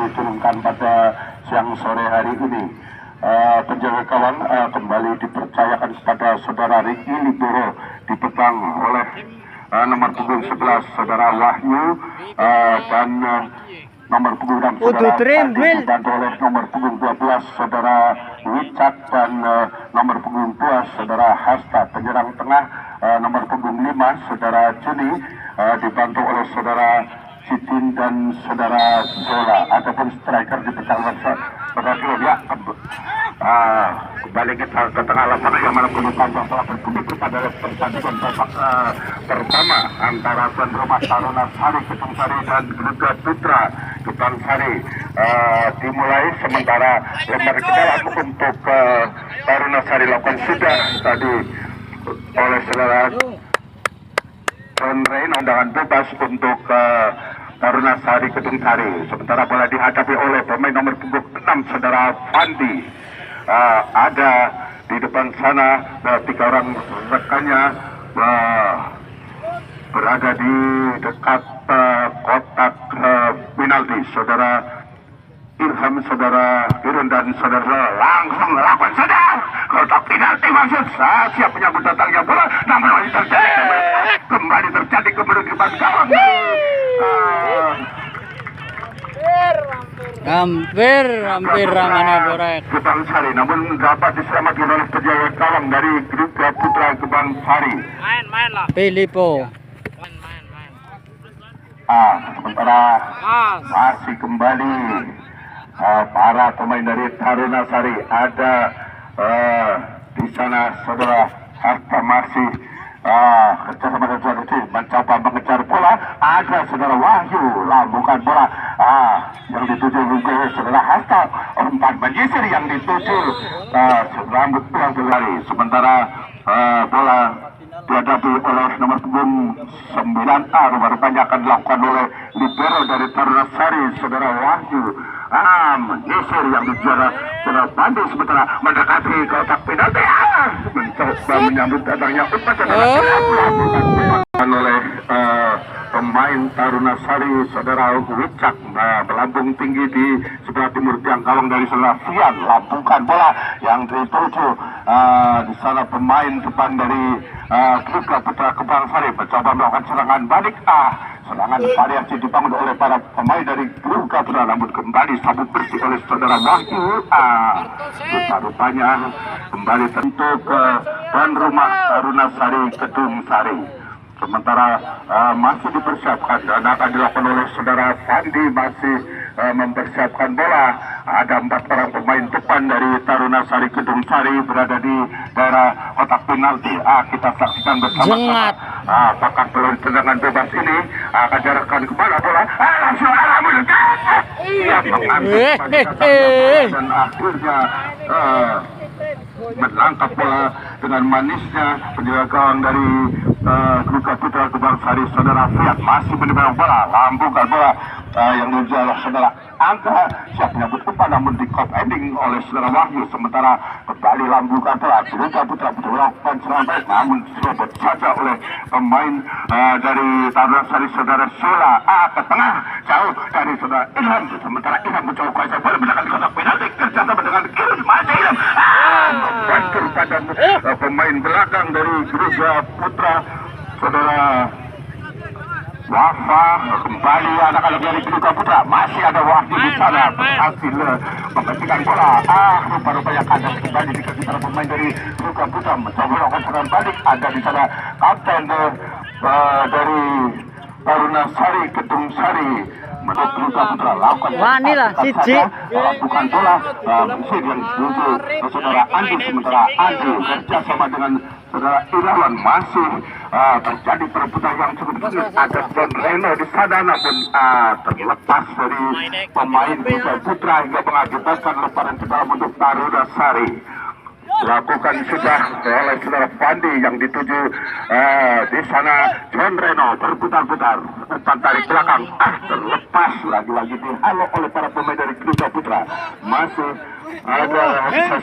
diturunkan pada siang sore hari ini. Penjaga gawang kembali dipercayakan kepada saudara Ricky Libero, dipegang oleh nomor punggung 11 saudara Wahyu dan nomor punggung 6 saudara Andi, dibantu oleh nomor punggung 12 saudara Wicak dan nomor punggung 2 saudara Hasta. Penyerang tengah nomor punggung 5 saudara Juni dibantu oleh saudara Sidin dan saudara Zola. Adapun striker dipegang oleh saudara Silvia. Kembali kita ke tengah lapangan yang mana penutupan telah berkumpul kepada pertandingan babak pertama antara tuan rumah Taruna Sari Kedung Sari dan Garuda Putra Kedung Sari. Dimulai sementara lembar ke dalam untuk Taruna Sari lakukan sudah tadi oleh saudara John Reno dengan bebas untuk Taruna Sari Kedung Sari. Sementara bola dihadapi oleh pemain nomor punggung 6 saudara Fandi. Ada di depan sana 3 orang rekannya berada di dekat kotak penalti. Saudara Ilham, saudara Irun dan saudara langsung melakukan saja kotak penalti maksud siap menyambut datangnya bola, namun masih terjadi kembali kemudian di depan gawang. Hampir ramana borek. Gebang Sari, namun dapat diselamatkan oleh penjaga gawang dari Garuda Putra Gebang Sari. Main lah. Filipo. Sementara masih kembali para pemain dari Taruna Sari. Ada di sana saudara Harta masih kerjasama dengan saudara Uci mencoba mengejar bola. Ada saudara Wahyu lambungkan bola yang dituju ke saudara Hasta. Umpan menyisir yang dituju rambut pulang berlari. Sementara bola dihadapi oleh nomor punggung 9A, rupanya akan dilakukan oleh libero dari Taruna Sari saudara Wahyu. Menyisir yang dijuara saudara Pandu, sementara mendekati kotak penalti mencoba menyambut datangnya umpan oleh pemain Taruna Sari saudara Wicak melambung tinggi di sebelah timur tiang gawang dari saudara Fian. Lambungkan bola yang dituju di sana pemain depan dari Garuda Putra Gebang Sari mencoba melakukan serangan balik. Serangan variasi dibangun oleh para pemain dari Garuda Putra, namun kembali sabuk bersih oleh saudara Wahyu. Rupanya kembali tentu ke tuan rumah Taruna Sari Kedung Sari. Sementara masih dipersiapkan dan akan dilakukan oleh saudara Fandi, masih mempersiapkan bola. Ada 4 orang pemain depan dari Taruna Sari Kedung Sari berada di daerah kotak penalti. Kita saksikan bersama-sama apakah peluang tendangan bebas ini akan diarahkan kemana bola. Langsung yang mengambil dan akhirnya menangkap bola dengan manisnya penjaga gawang dari Garuda Putra Gebang Sari saudara Fiat masih menerbang bola, lambungkan bola yang dijual saudara Angga, siap menyambut umpan namun di cop ending oleh saudara Wahyu. Sementara kembali lambungkan bola Garuda Putra melakukan serangan balik, namun serobot saja oleh pemain dari Taruna Sari saudara Zola ke tengah jauh dari saudara Ilham. Sementara Ilham mencoba kuasa bola mendekati kotak penalti, kerjasama dengan Kirus masih Ilham membantu pada pemain belakang dari Garuda Putra saudara Wafa. Kembali anak-anak dari Garuda Putra, masih ada Wahyu di sana berhasil menghentikan bola. Rupa-rupanya kandas kembali di kaki para pemain dari Garuda Putra mencoba melakukan serangan balik. Ada di sana kapten dari Taruna Sari Kedung Sari menurut Garuda Putra lakukan Wanilah Siji bukan bola mesin yang muncul ke saudara Andi. Sementara Andi kerjasama dengan saudara Irawan masih terjadi perebutan yang cukup sengit. Ada John Reno di sana namun terlepas dari pemain Garuda Putra hingga mengakibatkan lemparan ke dalam untuk Taruna Sari. Lakukan sudah oleh saudara Fandi yang dituju di sana. John Reno berputar-putar, umpan tarik belakang terlepas lagi-lagi dihalau oleh para pemain dari Garuda Putra. Masih ada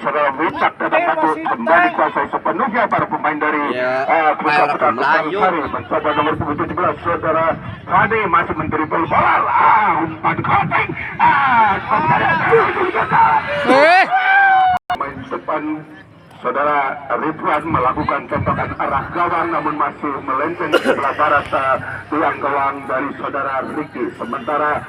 saudara Wicak dan Batu kembali kuasai sepenuhnya para pemain dari Garuda Putra Gebang Sari. Mencoba nomor 17 saudara Fandi masih mendribble bola, umpan cutting Main depan saudara Ridwan melakukan tembakan arah gawang namun masih melenceng ke sebelah barat tiang gawang dari saudara Ricky. Sementara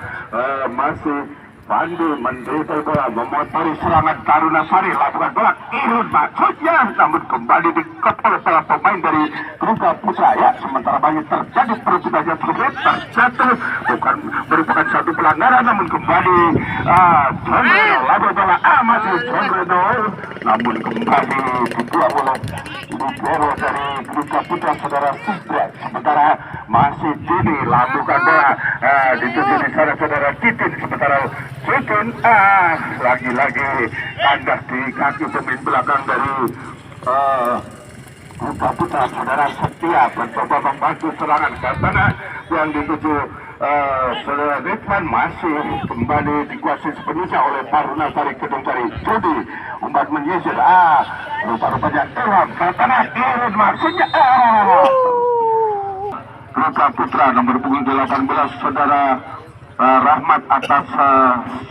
masih Pandu mendribble bola memotori serangan Tarunasari, lakukan bola irun maksudnya namun kembali dikep oleh para pemain dari Garuda Putra. Ya, sementara banyak terjadi perebutan yang cukup terjatuh, bukan merupakan satu pelanggaran namun kembali John Reno lakukan bola masih John Reno namun kembali dibuang oleh libero dari Garuda Putra saudara Sidra. Sementara masih Dini lakukan bola dituju di sana saudara Titin. Sementara Titin lagi-lagi kandas di kaki pemain belakang dari Garuda Putra saudara Setia mencoba membantu serangan karena yang dituju saudara Ridwan masih kembali dikuasai sepenuhnya oleh Tarunasari Kedungsari. Judi umpat menyisir rupa-rupanya Ilham karena irun maksudnya Garuda Putra nomor punggung 18 saudara Rahmat atas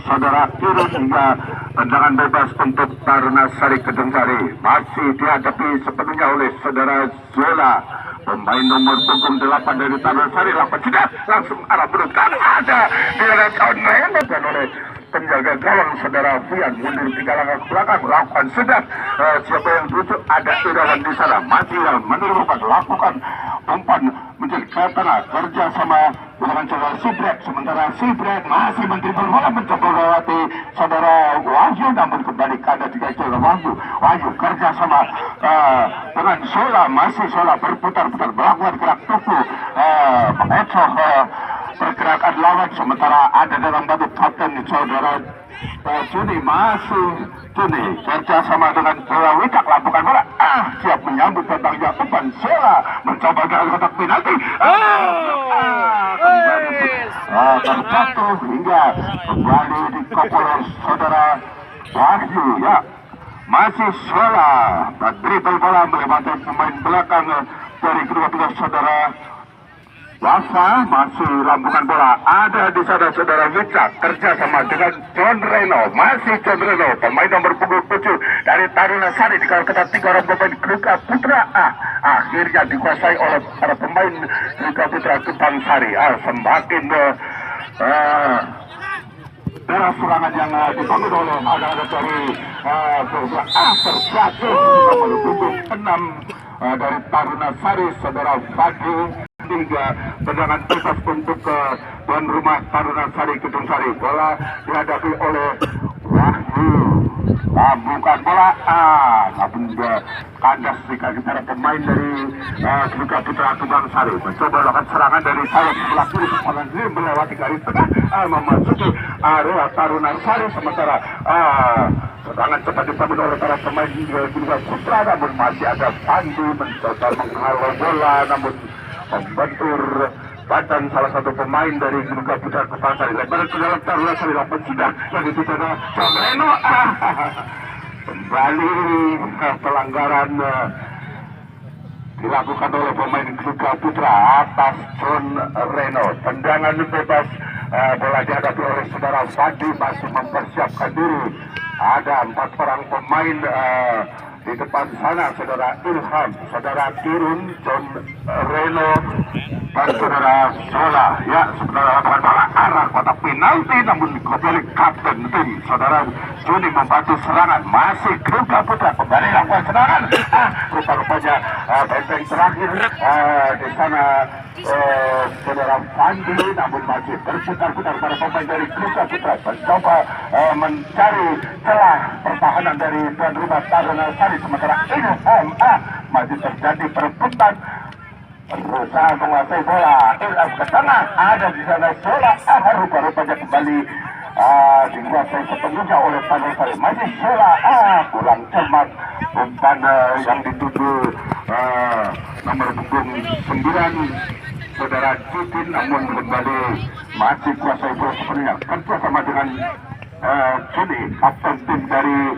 saudara Irun hingga tendangan bebas untuk Tarunasari Kedungsari masih dihadapi sepenuhnya oleh saudara Zola. Pemain nomor punggung 8 dari Tarunasari sudah langsung arah berutkan ada di arah tahun lain dan oleh penjaga gawang saudara Fian mundur 3 langkah ke belakang lakukan sedang siapa yang tutup ada Irawan di sana masih menemukan lakukan umpan menjadi ke tengah kerja sama dengan saudara Sibret. Sementara Sibret masih mendribble bola mencoba melewati saudara Wahyu namun kembali kada tiga saudara Wahyu kerja sama dengan Sola, masih Sola berputar-putar melakukan gerak tubuh mengecoh pergerakan lawan. Sementara ada dalam batu kapten saudara Juni masih Juni kerja sama dengan bola Wicak lakukan bola siap menyambut tentangnya umpan Sola mencoba dengan kotak penalti kembali terjatuh hingga kembali dikopol saudara Wahyu. Ya, masih Sola dribble bola melewati pemain belakang dari kedua saudara Wasa masih lambungan bola ada di sana saudara Wicak kerja sama dengan John Reno, masih John Reno pemain nomor punggung 7 dari Tarunasari dikawal ketat 3 orang pemain Garuda Putra akhirnya dikuasai oleh para pemain Garuda Putra Gebang Sari. Semakin darah serangan yang dibangun oleh anak-anak dari terjatuh nomor punggung 6 dari Tarunasari saudara Fadil hingga tendangan bebas untuk tuan rumah Tarunasari Kedungsari. Bola dihadapi oleh Wahyu bukan bola namun juga kandas di kaki para pemain dari Garuda Putra Gebang Sari mencoba melakukan serangan dari sayap sebelah kiri kepala sendiri melewati garis tengah memasuki area Tarunasari. Sementara serangan cepat disambut oleh para pemain Garuda Putra namun masih ada Pandu mencoba menghalau bola namun membentur badan salah satu pemain dari Garuda Putra Gebang Sari. Lebaran ke dalam Tarunasari lapan sudah yang dituju John Reno kembali pelanggaran dilakukan oleh pemain Garuda Putra atas John Reno. Tendangan bebas bola dihadapi oleh saudara Fadi masih mempersiapkan diri. Ada 4 orang pemain di depan sana saudara Ilham, saudara Kirun, John Reno dan saudara Sola. Ya, saudara lakukan bola arah kotak penalti namun kembali kapten tim saudara Juni membantu serangan. Masih Garuda Putra kembali lakukan serangan. Rupa-rupanya benteng terakhir di sana saudara Fandi namun masih berputar-putar para pemain dari Garuda Putra mencoba mencari celah pertahanan dari tuan rumah Tarunasari. Sementara Ilham masih terjadi perebutan berusaha menguasai bola. Ilham ke tengah ada di sana Sola rupa-rupanya kembali dikuasai sepenuhnya oleh Tarunasari. Masih Sola kurang cermat umpan yang dituju nomor punggung 9 saudara Titin namun kembali masih kuasai bola sepenuhnya kerja sama dengan Juni kapten tim dari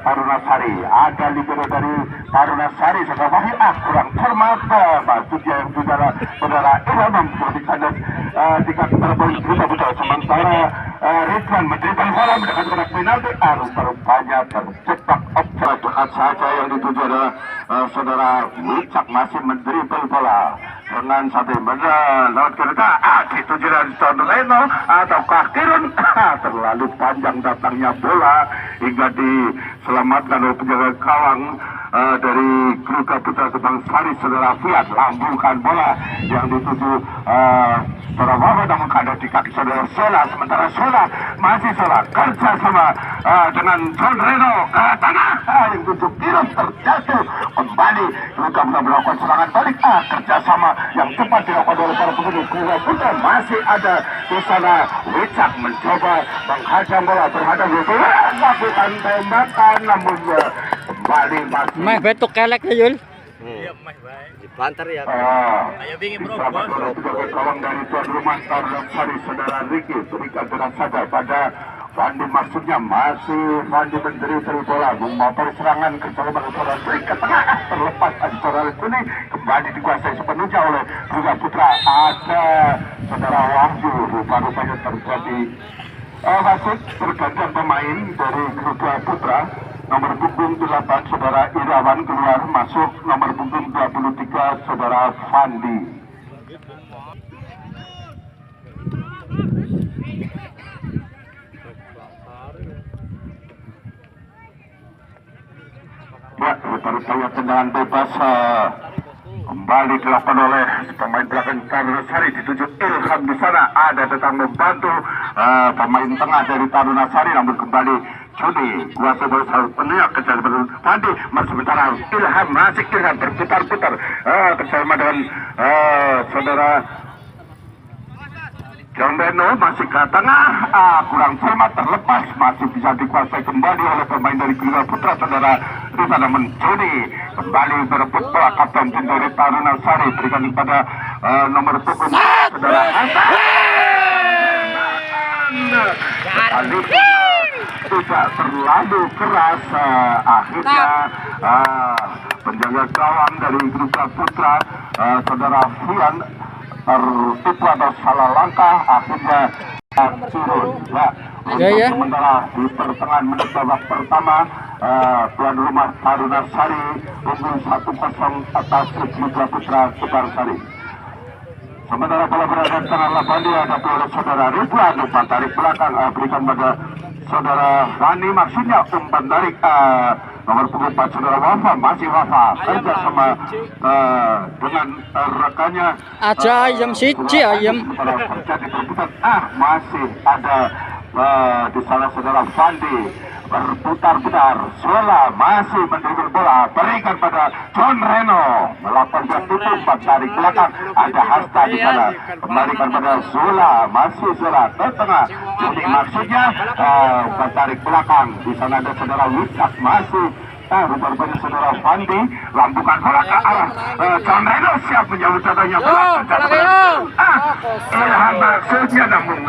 Tarunasari. Ada libero dari Tarunasari sebagai kurang cermat maksudnya yang saudara Ilham seperti kandas di kaki para pemain Garuda Putra. Sementara Ridwan menderita bola mendekati kotak penalti. Rupanya tercetak offside. Dekat saja yang dituju adalah saudara Wicak masih mendribble bola dengan satu benda lewat kereta. Dituju dari John Reno ataukah Kirun. Terlalu panjang datangnya bola hingga diselamatkan oleh penjaga gawang dari Garuda Putra Kebangsari saudara Fiat. Lambungkan bola yang dituju saudara Wawa namun ada di kaki saudara Sola. Sementara Sola masih Sola kerja sama dengan John Reno ke tengah yang dituju Kirun terjatuh kembali. Garuda Putra melakukan serangan balik kerjasama yang cepat dilakukan oleh para pemain Garuda Putra. Masih ada di sana Wicak mencoba menghadang bola terhadap bola lakukan tembakan namun kembali masih Meh betuk kelek ya Yul. Dipantar ya. Ayo bingin bro. Kawan dari tuan rumah Tarunah Sari saudara Riki berikan dengan saja pada Fandi, maksudnya masih Fandi menderita bola memotor serangan ke saudara Riki ke tengah terlepas dari saudara ini kembali dikuasai sepenuhnya oleh Garuda Putra. Ada saudara Wahyu rupa-rupanya terjadi masuk pergantian pemain dari Garuda Putra. Nomor punggung 8 saudara Irawan keluar, masuk nomor punggung 23 saudara Fandi. Ya, rupanya tendangan bebas kembali dilakukan oleh pemain belakang Tarunah Sari. Dituju Ilham di sana, ada datang membantu pemain tengah dari Tarunah Sari, namun kembali Juni kuasa bola penuh kejar Fandi. Sementara Ilham masih Ilham berputar-putar bersama dengan saudara John Reno masih ke tengah, kurang cermat terlepas, masih bisa dikuasai kembali oleh pemain dari Garuda Putra saudara Rifana Mencuri. Kembali berebut bola kapten tim dari Tarunah Sari, berikan kepada nomor punggung saudara Hasan. Tidak terlalu keras, akhirnya penjaga gawang dari Garuda Putra saudara Fian tertipu atau salah langkah, akhirnya turun. Ya, sementara di pertengahan menit babak pertama tuan rumah Tarunah Sari unggul 1-0 atas Garuda Putra Kebangsari. Sementara bola berada di tengah lapangan dihadapi oleh saudara Ridwan, umpan tarik belakang berikan pada saudara Fani, maksudnya umpan tarik nomor punggung 4 saudara Wafa, masih Wafa kerja sama dengan rekannya Aja ayam siji ayam. terjadi perbutan masih ada di sana saudara Fandi berputar-putar. Sola masih mendribble bola, berikan pada John Reno melakukan tutup tarik belakang. Ada Hasta di sana, kembalikan pada Sola, masih Sola ke tengah. Jadi maksudnya tarik belakang. Di sana ada saudara Wicak masih. Rupanya saudara Fandi lambungkan bola ke arah John Reno, siap menjawab catanya bola. Ilham maksudnya namun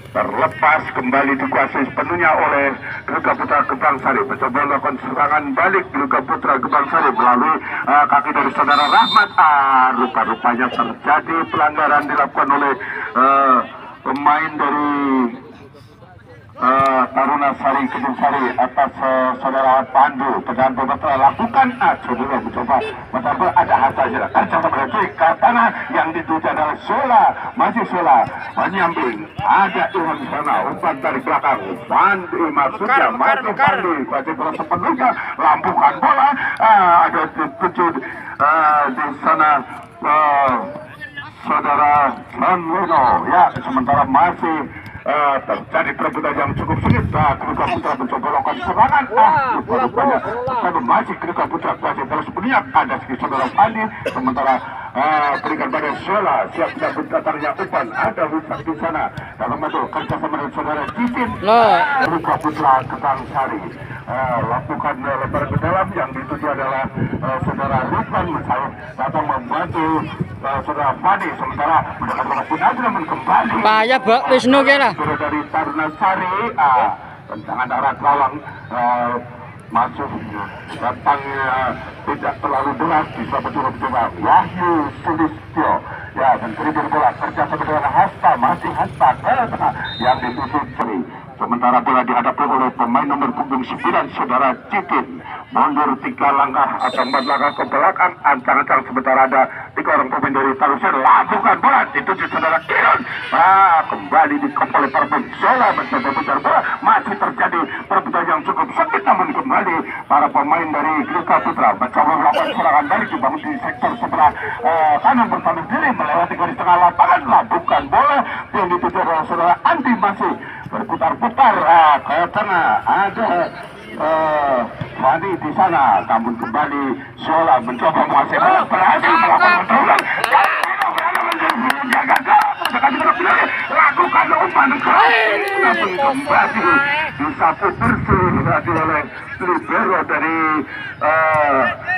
terlepas, kembali dikuasai sepenuhnya oleh Garuda Putra Kebangsari. Mencoba melakukan serangan balik Garuda Putra Kebangsari melalui kaki dari saudara Rahmat. Rupa-rupanya terjadi pelanggaran dilakukan oleh pemain dari Tarunah Sari Kedung Sari atas saudara Pandu. Tendangan bebas telah lakukan. Coba mencoba ada hasilnya. Kerja kepada ke tanah yang dituju adalah Sola, masih Sola menyambing. Ada Ilham di sana, umpan dari belakang. Fandi maksudnya masih Fandi, masih bola sepenuhnya lambungkan bola. Ada dituju di sana saudara Sanwono. Ya, sementara masih terjadi perebutan yang cukup sulit. Garuda Putra mencoba melakukan serangan. Rupanya tapi masih Garuda Putra masih terus berniat. Ada sedikit saudara Fandi, sementara berikan pada Sola, siap menyambut datangnya umpan. Ada Wicak di sana dalam bentuk kerjasama dengan saudara Titin. Garuda Putra Kebangsari lakukan lebar ke dalam, yang dituju adalah saudara Ridwan Mesayid datang membantu saudara Fandi. Sementara mendapatkan penalti namun kembali Payah Bak Wisnu kira. dari Tarunah Sari, tendangan arah gawang masuk datang tidak terlalu deras, bisa betul-betul Wahyu Sulistyo Ya, dan tribun bola kerja sebenarnya Hasta, masih Hasta ke tengah yang dituju Ceri. Sementara bola dihadapi oleh pemain nomor punggung 9 saudara Cikin. Mundur 3 langkah atau 4 langkah ke belakang, ancang-ancang sementara ada 3 orang pemain dari Tarusir. Lakukan bola dituju saudara Kiron. Kembali dikepol oleh Perbun Zola mencoba putar bola. Masih terjadi perebutan yang cukup sempit, namun kembali para pemain dari Gluka Putra mencoba melakukan serangan balik dibangun di sektor sebelah kanan bersama diri melewati garis tengah lapangan. Lakukan bola yang dituju oleh saudara Andi masih berputar-putar ke tengah. Ada Fani di sana, namun kembali Zola mencoba menguasai bola, berhasil melakukan pertolongan. Lakukan umpan namun kembali disapu bersih oleh libero dari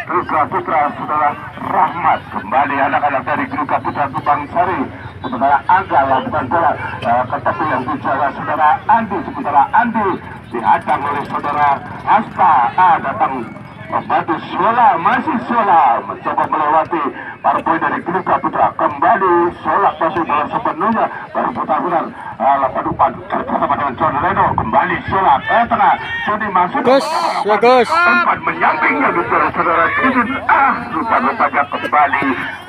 Gluka Putra saudara Rahmat. Kembali anak-anak dari Gluka Putra Gebang Sari. Sementara Angga lakukan bola ke tepi yang dijaga saudara Andi. Sementara Andi dihadang oleh saudara Hasta. Datang membantu Zola, masih Zola mencoba melewati para poin dari Gluka Putra. Kembali Zola masih bola sepenuhnya baru putar-putar lakukan umpan bersama dengan John Reno. Kembali Zola ke tengah, Sudi masuk bagus. umpan menyamping yang dijual saudara Cikin. Lupa-lupa kembali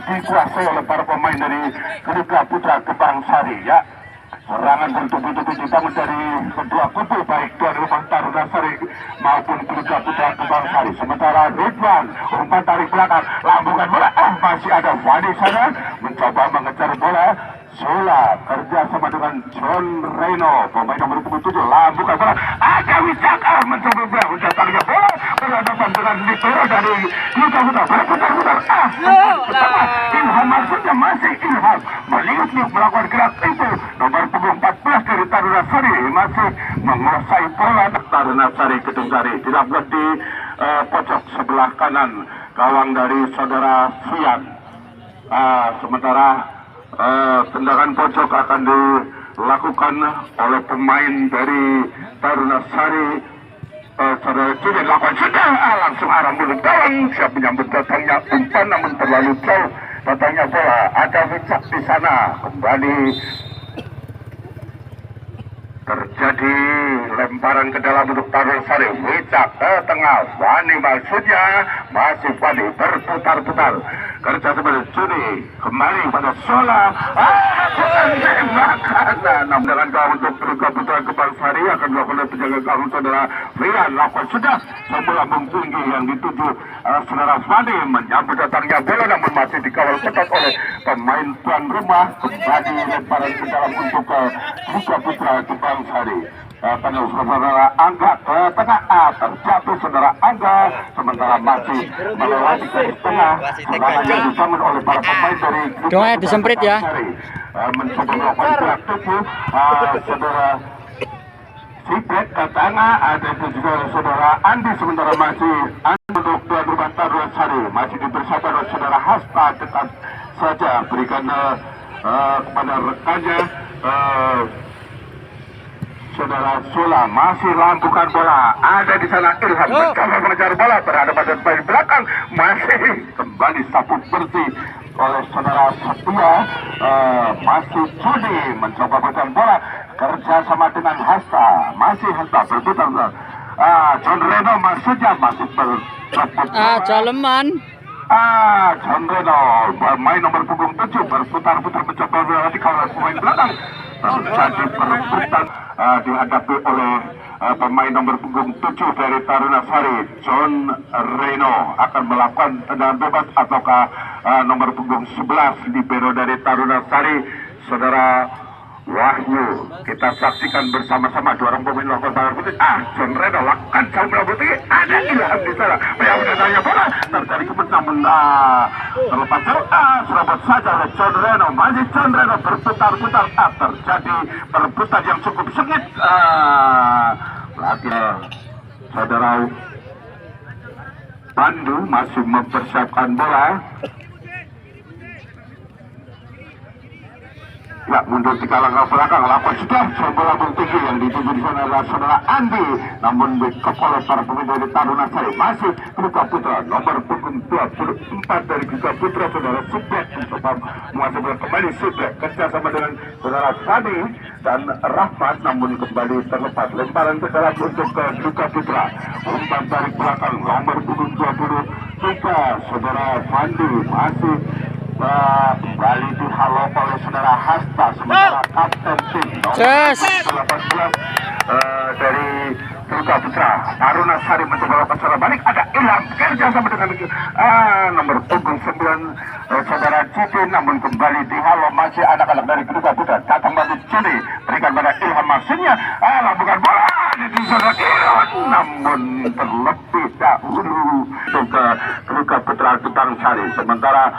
dikuasai oleh para pemain dari Gluka Putra Gebang Sari. Ya, serangan bertubi-tubi dibangun dari kedua kubu, baik tuan rumah Taruna Sari maupun Gluka Putra Gebang Sari. Sementara Ridwan umpan tarik belakang, lambungan bola, masih ada Fani sana mencoba mengejar bola. Zola kerja sama dengan John Reno, pemain nomor 7, lambungan bola, ada Wisaka mencoba menjatuhkannya bola berhadapan dengan libero dari Gluka Putra, berputar-putar. Ilham maksudnya masih Ilham meliuk-liuk melakukan gerak itu. Nomor punggung 14 dari Taruna Sari masih menguasai bola. Taruna Sari Kedung Sari dilakukan di pojok sebelah kanan gawang dari saudara Fian. Sementara tendangan pojok akan dilakukan oleh pemain dari Taruna Sari. Saudara Cikin lakukan sudah langsung arah mulut gawang, siap menyambut datangnya umpan, namun terlalu jauh datangnya bola. Ada Wicak di sana. Kembali terjadi lemparan ke dalam untuk Taruna Sari. Wicak ke tengah, Fani maksudnya masih Fani berputar-putar kerja sebagai Juni. Kembali pada Zola, bukan tembakan. Namun dengan gawang untuk Gluka Putra Gebang Sari akan dilakukan penjaga gawang saudara Rian. Lakukan sudah sebuah lambung tinggi yang dituju saudara Fani menyambut datangnya bola, namun masih dikawal ketat oleh pemain tuan rumah. Kembali lemparan ke dalam untuk Gluka Putra Gebang Sari. Karena saudara Angga ke tengah, terjatuh saudara Angga, sementara masih melewati garis tengah. Serangan yang dibangun oleh para pemain dari Doa disemprit ya. mencoba melakukan gerak tubuh. Saudara Sipet ke tengah, ada juga saudara Andi. Sementara masih Andi untuk tuan rumah Taruna Sari masih dipersiapkan oleh saudara Hasta. Dekat saja berikan kepada rekannya. Saudara Zola masih lampukan bola. Ada di sana Ilham mencoba mengejar bola berhadapan dengan pemain belakang, masih kembali sapu bersih oleh saudara Setia. Masih Juni mencoba mengejar bola kerja sama dengan Hasta, masih Hasta berputar. John Reno maksudnya masih berputar. Jaleman. John Reno main nomor punggung 7 berputar-putar mencoba melewati kawasan pemain belakang. Terjadi perebutan dihadapi oleh pemain nomor punggung 7 dari Taruna Sari. John Reno akan melakukan tendangan bebas ataukah nomor punggung 11 libero dari Taruna Sari saudara Wahyu. Kita saksikan bersama-sama dua orang pemain lakukan tangan putih. John Reno lakukan jauh melambung tinggi. Ada Ilham di sana. Yang datangnya bola terjadi kemenangan terlepas jauh. Serobot saja oleh John Reno. Masih John Reno berputar-putar. Terjadi perebutan yang cukup sengit. Lagi saudara Pandu masih mempersiapkan bola. Ya, mundur 3 langkah belakang, lakukan sudah bola tinggi yang dituju di sana adalah saudara Andi, namun dikepol para pemain dari Taruna Sari. Masih Gruka Putra nomor punggung 24 dari Gruka Putra, saudara Subek mencoba menguasai bola kembali. Subek kerja sama dengan saudara Fani dan Rahmat, namun kembali terlepas. Lemparan ke dalam untuk ke Gruka Putra, umpan dari belakang nomor punggung 20 juga saudara Fandi. Masih kembali dihalau oleh saudara Hasta, sementara kapten tim nomor 18 dari Gruka Putra Taruna Sari mencoba lakukan secara balik. Ada Ilham kerja sama dengan nomor punggung 9 saudara Cici, namun kembali dihalau masih anak-anak dari Gruka Putra. Datang bagi Cici, berikan pada Ilham, maksudnya bukan bola di saudara Ilham, namun terlebih dahulu untuk Gruka Putra Tutang Sari. Sementara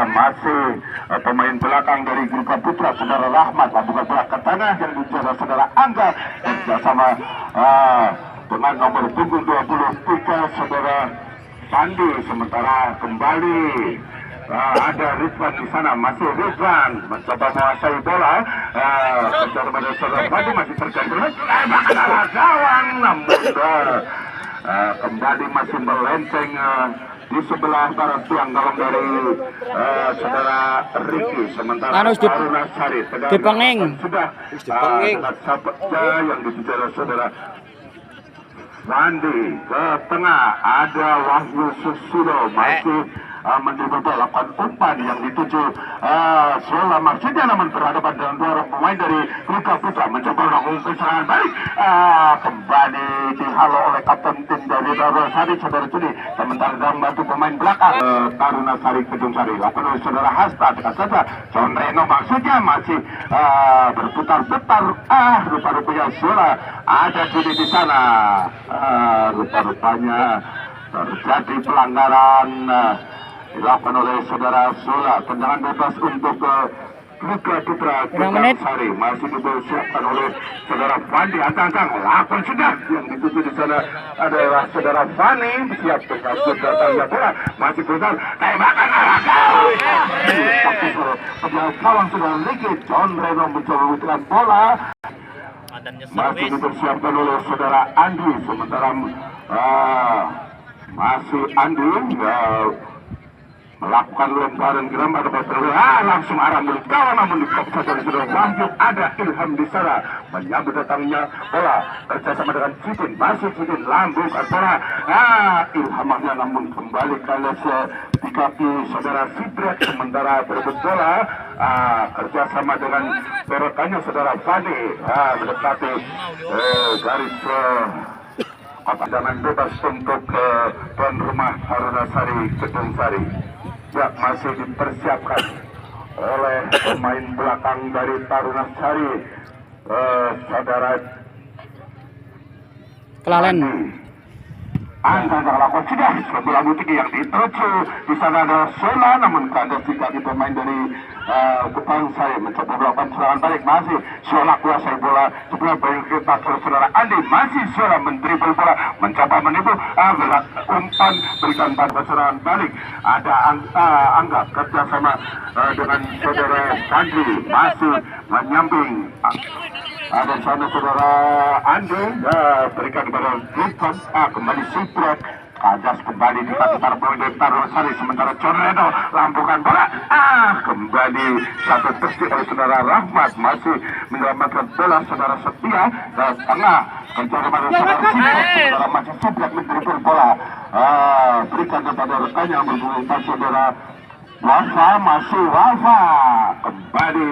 masih pemain belakang dari Gruka Putra saudara Rahmat bukan bola ke tanah yang dicoba saudara Angga bersama dengan nomor punggung 23 saudara Sandi. Sementara kembali ada Ridwan di sana, masih Ridwan mencoba menguasai bola. Saudara pada saudara Sandi masih tergantung bahkan gawang, namun kembali masih melenceng di sebelah barat tiang gawang dari saudara Riki. Sementara Taruna Sari sudah dengan sahabatnya yang dibicara saudara Wandi. Ke tengah ada Wahyu Susudo, masih melakukan umpan yang dituju Sola maksudnya, namun berhadapan dengan 2 orang pemain dari Gruka Putra mencoba melakukan serangan balik. Kembali dihalau oleh kapten tim dari Taruna Sari saudara Cudi. Sementara dalam bantu pemain belakang Taruna Sari Kedung Sari lakukan oleh saudara Hasta. Dekat saja John Reno maksudnya masih berputar-putar. Rupa-rupanya Sola ada Cudi di sana. Rupa-rupanya terjadi pelanggaran dilakukan oleh saudara Sola. Tendangan bebas untuk Gruka Putra Kedung Sari masih dipersiapkan oleh saudara Fandi. Ancang-ancang lakukan sudah yang dituju di sana adalah saudara Fani, siap berkabut datangnya bola masih putar tembakan arah kawan saudara Riki. John Reno mencoba memutarkan bola masih dipersiapkan oleh saudara Andi. Sementara masih Andi melakukan lemparan geram pada langsung arah mulut kawan, namun dikopsa dari saudara Wahyu. Ada Ilham di sana menyambut datangnya bola kerjasama dengan Citin. Masih Citin lambungkan bola Ilhamnya, namun kembali kandas di kaki saudara Sidret. Sementara berebut bola kerjasama dengan berekannya saudara Fani mendekati garis Tendangan bebas untuk tuan rumah Taruna Sari Kedung Sari. Ya, masih dipersiapkan oleh pemain belakang dari Taruna Sari saudara Kelalen. Anda lakukan sudah sebelah tinggi yang dituju di sana ada Sola, namun kandas di kaki pemain dari Kupang Sari mencoba melakukan serangan balik. Masih Sola kuasai bola sebelah baik kita saudara Andi. Masih Sola mendribble bola mencoba menipu umpan berikan pada serangan balik. Ada Angga kerjasama dengan saudara Sandi masih menyamping. Ada sana saudara Andi berikan kepada Ridwan kembali Sidret. Kadas kembali di kaki para pemain dari Taruna Sari. Sementara John Reno lambungkan bola kembali satu tersi oleh saudara Rahmat. Masih menyelamatkan bola saudara Setia ke tengah mencari pada saudara Sidret. Saudara masih Sidret mendribble bola berikan kepada rekannya berhubungan saudara Wafa. Masih Wafa kembali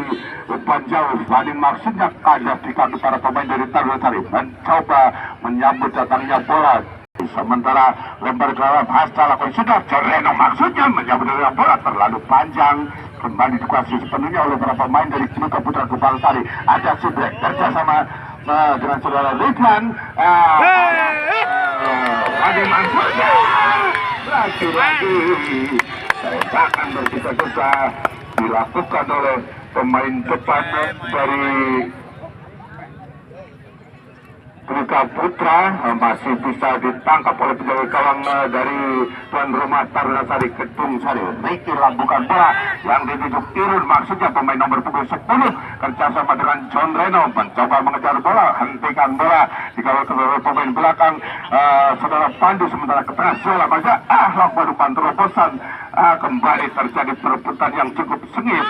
umpan jauh. Tadi maksudnya kandas di kaki para pemain dari Taruna Sari mencoba menyambut datangnya bola. Sementara lempar ke arah Hasta lakukan sudah. Joreno maksudnya menyambut datangnya bola terlalu panjang. Kembali dikuasai sepenuhnya oleh para pemain dari Gruka Putra Kupang Sari. Ada Sidret kerjasama dengan saudara Ridwan. Tadi maksudnya lagi-lagi tembakan berkisa-kisa dilakukan oleh pemain depan dari Gruka Truka Putra masih bisa ditangkap oleh penjaga gawang dari tuan rumah Taruna Sari Kedung Sari. Ricky lambukan bola yang ditunjuk Irun, maksudnya pemain nomor punggung 10 kerjasama dengan John Reno mencoba mengejar bola, hentikan bola dikawal kedua pemain belakang saudara Pandu, sementara ke tengah Zola maka lakukan umpan terobosan. Kembali terjadi perebutan yang cukup sengit.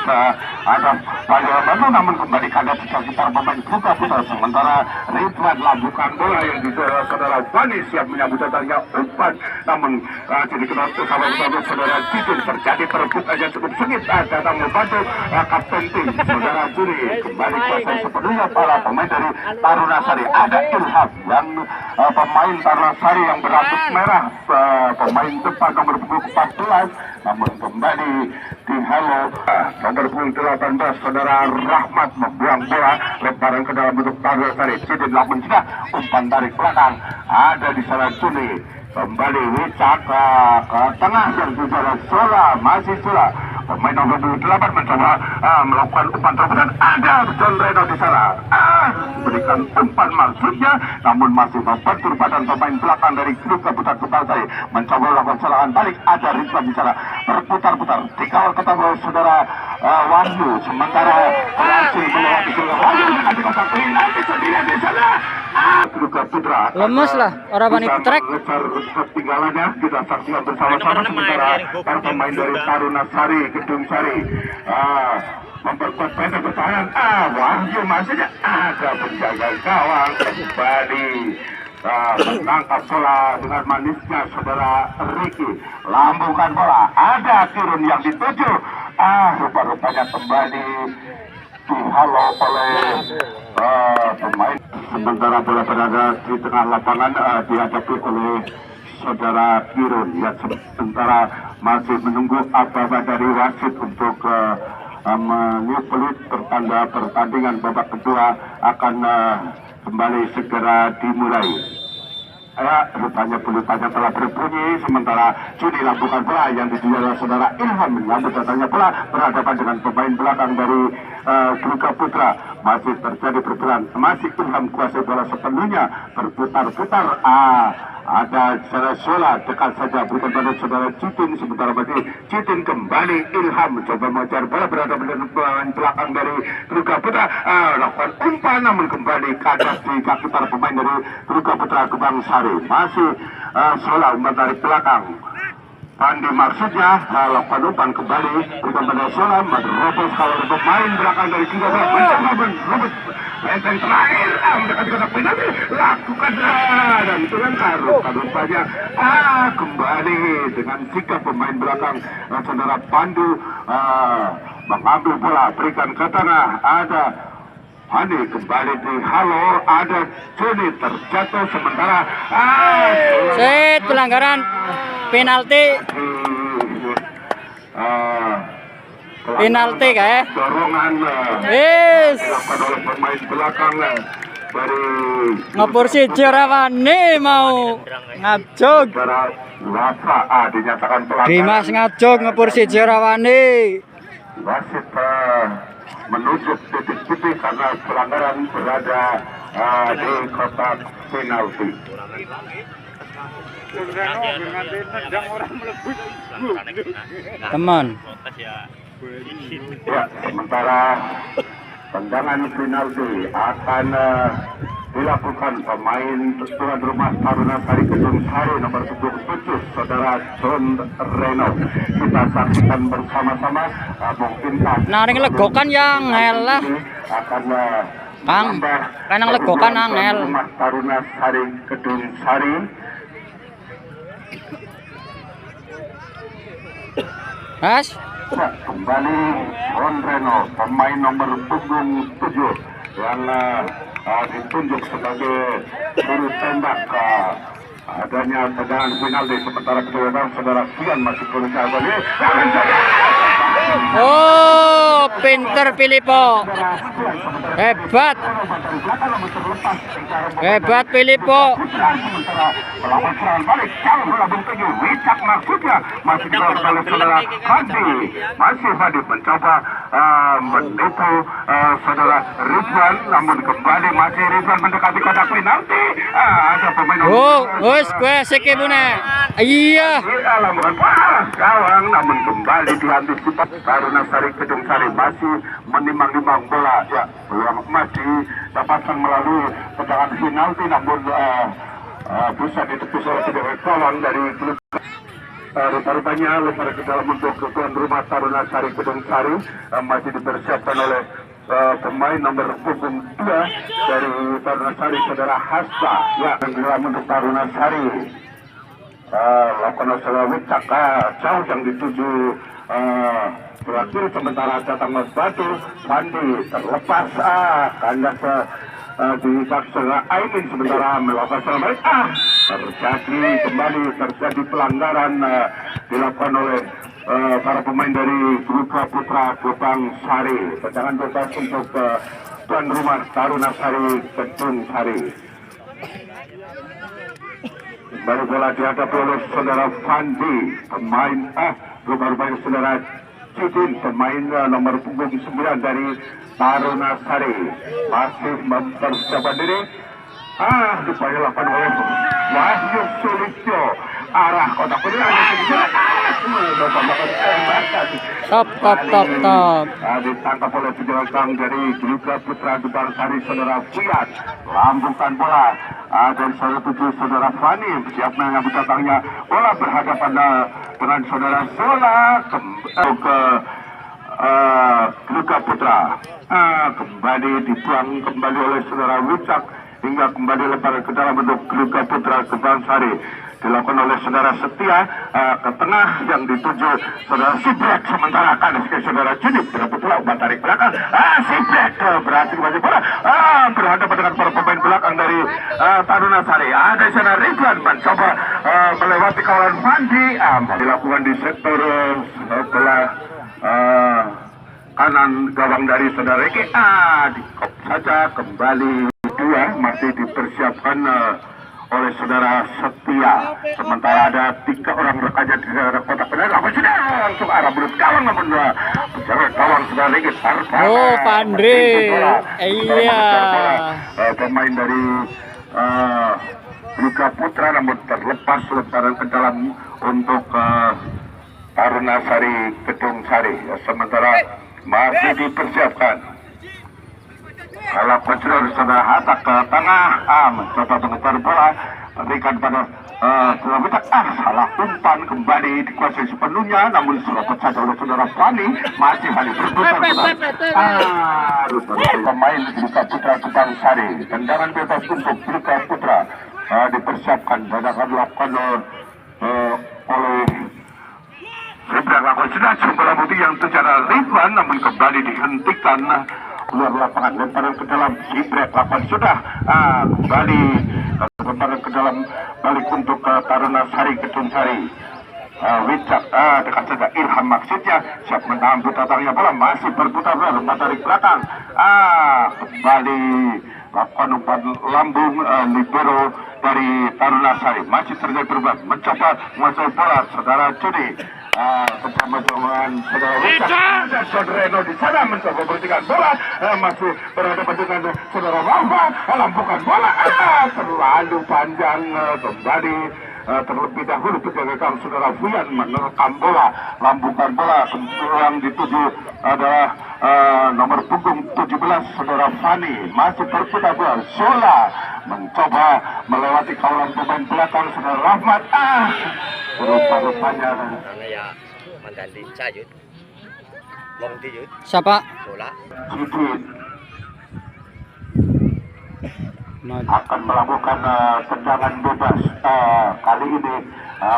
Ada Pandu Bandu namun kembali kaget sekitar pemain Truka Putra, sementara Ridwan lambukan bola yang dijual saudara Fani siap menyambut datangnya umpan, namun jadi kenal bersama saudara Citin terjadi perebutan yang cukup sengit. Datang membantu kapten tim saudara Juri, kembali kuasai sepenuhnya para pemain dari Taruna Sari. Ada Ilham yang pemain Taruna Sari yang berambut merah, pemain depan nomor punggung 14, namun kembali di halo nomor punggung 18 saudara Rahmat membuang bola lemparan ke dalam bentuk Taruna Sari. Citin lakukan juga umpan dari belakang, ada di sana Juni, kembali Wicak ke tengah dan juga Sola, masih Sola pemain nomor 28 mencoba melakukan umpan terobosan. Ada John Reno di sana berikan umpan maksudnya, namun masih membentur badan pemain belakang dari Truka Putra Sari mencoba melakukan serangan balik. Ada Ridwan di sana berputar-putar dikawal ketemu saudara Wahyu, sementara berhasil melewati saudara Wahyu dengan dikotak penalti sendirian di sana. Truka Putra Lemes lah, orang panik trek. Ketinggalannya kita saksikan bersama-sama, sementara para pemain dari Taruna Sari Kedung Sari memperkuat pendek pertahanan. Wahyu masih ada penjaga gawang kembali menangkap bola dengan manisnya saudara Ricky, lambungkan bola. Ada Kirun yang dituju, rupa-rupanya kembali dihalau oleh pemain, sementara bola berada di tengah lapangan dihadapi oleh saudara Kirun. Ya, sementara masih menunggu apa dari wasit untuk meniup pertanda pertandingan babak kedua akan kembali segera dimulai. Rupanya peluitanya telah berbunyi, sementara Juni lampukan bola yang dijual oleh saudara Ilham menyambut datangnya bola berhadapan dengan pemain belakang dari Truka Putra. Masih terjadi perbulan, masih Ilham kuasai bola sepenuhnya, berputar-putar. Ada saudara Sola dekat saja berikan pada saudara Citin, sementara masih Citin kembali Ilham mencoba mengejar bola berhadapan dengan pemain belakang dari Truka Putra, lakukan umpan namun kembali kadas di kaki para pemain dari Truka Putra Gebang Sari. Masih Sola umpan dari belakang, Pandi maksudnya lakukan umpan kembali berikan pada Sola, menerobos kalau pemain belakang dari Truka Putra mencoba menerobos yang terakhir mendekat kotak penalti, lakukanlah dan dengan rupanya kembali dengan sikap pemain belakang saudara Pandu mengambil bola berikan ke tengah. Ada Hani kembali di halo, ada Juni terjatuh, sementara Pelanggaran penalti. Penalti kayak dorongan yes dilakukan oleh pemain belakang dari ngapur si Jerawani mau ngajog. saudara Wafa. Dinyatakan pelanggaran. Dimas ngajog ngapur si Jerawani. Wasit menunjuk titik-titik karena pelanggaran berada di kotak penalti. Teman. Ya, sementara tendangan penalti akan dilakukan pemain tuan rumah Taruna Sari Kedung Sari nomor 7 saudara John Reno. Kita saksikan bersama-sama, mungkinkah Naring legokan yang helah akan Kang, kanang legokan angel. Rumah Taruna Sari Kedung Sari. Mas, Kembali John Reno, pemain nomor punggung 7 yang ditunjuk sebagai juru tembak adanya tendangan penalti, sementara kedua saudara Sian masih berusaha balik. Oh, pinter Filippo. Hebat. Hebat Filippo. Melawan serangan balik, jauh melambung tinggi, Wicak maksudnya masih dibawa oleh saudara Hadi. Masih Hadi mencoba menipu saudara Ridwan, namun kembali masih Ridwan mendekati kotak penalti. Ada pemain. Oh, wes gue siki bune. Iya. Lamuran pas gawang, namun kembali diantisipasi. Taruna Sari Kedung Sari masih menimbang-nimbang bola. Ya, peluang masih dapatkan melalui tendangan penalti, namun bisa ditepis oleh tidak kawan dari klub. Rupa-rupanya lempar ke dalam untuk tuan rumah Taruna Sari Kedung Sari masih dipersiapkan oleh pemain nomor punggung 2 dari Taruna Sari, saudara Hasta. Ya, dan dalam untuk Taruna Sari lakukan saudara Wicak jauh yang dituju terakhir, sementara datang Mas Batu Pandi terlepas kandas di saudara Aimin, sementara melakukan serangan terjadi pelanggaran dilakukan oleh para pemain dari Grupa Putra Gopang Sari. Tendangan bebas untuk tuan rumah Taruna Sari Kedung Sari. Baru bola dihadapi oleh saudara Fandi, pemain rupanya saudara Cidin, pemain nomor punggung 9 dari Taruna Sari, masih mempersiapkan diri. Dilakukan oleh Wahyu Sulistyo, arah kotak penalti. Top. Ditangkap oleh penjelajah dari Grupa Putra Gopang Sari, saudara Fuyat, lambungkan bola dari saudara 7 saudara Fani, siap menyambut datangnya bola berhadapan dengan saudara Zola ke Grupa Putra. Kembali dibuang kembali oleh saudara Wicak hingga kembali lebar ke dalam bentuk Grupa Putra Gopang Sari. Dilakukan oleh saudara Setia ke tengah yang dituju saudara Sibrek, sementara kanan ke saudara Junip berebut bola, umpan tarik belakang. Sibrek berhasil kembali bola berhadapan dengan para pemain belakang dari Taruna Sari. Ada sana Ridwan mencoba melewati kawalan Fandi, dilakukan di sektor sebelah kanan gawang dari saudara Reki. Dikop saja kembali dua, masih dipersiapkan oleh saudara Setia, sementara ada 3 orang rekannya di daerah kotak penalti. Apa sudah langsung arah belut gawang, namun bicara gawang sudah lagi. Oh, Pandri. Iya. Pemain dari Grupa Putra namun terlepas lemparan ke dalam untuk Taruna Sari Kedung Sari. Sementara masih dipersiapkan. Kalau pencelah saudara Hatta ke tengah, mencoba mengejar bola, berikan pada saudara salah umpan, kembali dikuasai sepenuhnya, namun serobot saja oleh saudara Fani, masih hanya berputar. Pemain Grupa Putra Gopang Sari, tendangan bebas untuk Grupa Putra dipersiapkan dan akan dilakukan oleh Seberang lakukan sudah bola putih yang terjadi Ridwan, namun kembali dihentikan keluar lapangan, lemparan ke dalam Sibrek lakukan sudah kembali lemparan ke dalam balik untuk Taruna Sari Kedung Sari. Wicak dekat saja Irham maksudnya, siap menahan putarnya bola, masih berputar lompat dari belakang. Kembali lakukan umpan lambung libero dari Taruna Sari, masih terjadi perubahan, mencoba menguasai bola saudara Juni. Bersama dengan saudara Wicak dan saudara Reno di sana mencoba berhentikan bola, masih berhadapan dengan saudara Wafa, lambungkan bola terlalu panjang, kembali terlebih dahulu penjaga gawang saudara Fuyan menerkam bola, lambungkan bola yang dituju adalah nomor punggung 17 saudara Fani, masih berputar bola. Zola mencoba melewati kawalan pemain belakang saudara Rahmat. Rupa-rupanya ya mantan di Cayut, Wong Tiyut, Siapa? bola. Jidin akan melakukan tendangan bebas kali ini,